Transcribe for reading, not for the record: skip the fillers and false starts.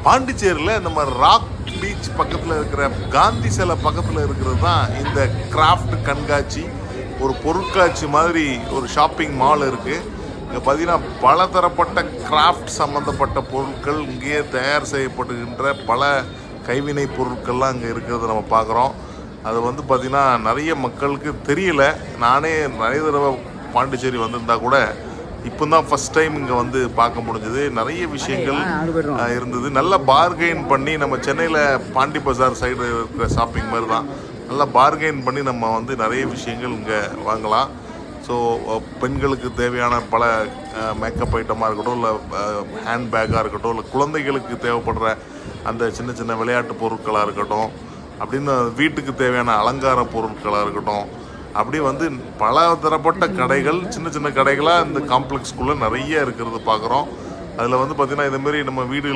பாண்டிச்சேரியில் நம்ம rock beach பக்கத்தில் இருக்கிற காந்தி சிலை பக்கத்தில் இருக்கிறது தான் இந்த கிராஃப்ட் கண்காட்சி. ஒரு பொருட்காட்சி மாதிரி ஒரு ஷாப்பிங் மால் இருக்குது. இங்கே பார்த்தீங்கன்னா பலதரப்பட்ட கிராஃப்ட் சம்மந்தப்பட்ட பொருட்கள், இங்கேயே தயார் செய்யப்படுகின்ற பல கைவினை பொருட்கள்லாம் இங்கே இருக்கிறத நம்ம பார்க்குறோம். அது வந்து பார்த்திங்கன்னா நிறைய மக்களுக்கு தெரியல. நானே நிறைய தடவை பாண்டிச்சேரி வந்திருந்தா கூட இப்போ தான் ஃபஸ்ட் டைம் இங்கே வந்து பார்க்க முடிஞ்சது. நிறைய விஷயங்கள் இருந்தது. நல்லா பார்கெயின் பண்ணி, நம்ம சென்னையில் பாண்டி பஜார் சைடு இருக்கிற ஷாப்பிங் மாதிரி தான் நல்லா பார்கெயின் பண்ணி நம்ம வந்து நிறைய விஷயங்கள் இங்கே வாங்கலாம். ஸோ பெண்களுக்கு தேவையான பல மேக்கப் ஐட்டமாக இருக்கட்டும், இல்லை ஹேண்ட்பேக்காக இருக்கட்டும், இல்லை குழந்தைகளுக்கு தேவைப்படுற அந்த சின்ன சின்ன விளையாட்டு பொருட்களாக இருக்கட்டும், அப்படின்னு வீட்டுக்கு தேவையான அலங்கார பொருட்களாக இருக்கட்டும், அப்படி வந்து பல தரப்பட்ட கடைகள், சின்ன சின்ன கடைகளாக இந்த காம்ப்ளெக்ஸ்குள்ளே நிறைய இருக்கிறது பார்க்குறோம். அதில் வந்து பார்த்திங்கன்னா இதுமாரி நம்ம வீடுகளுக்கு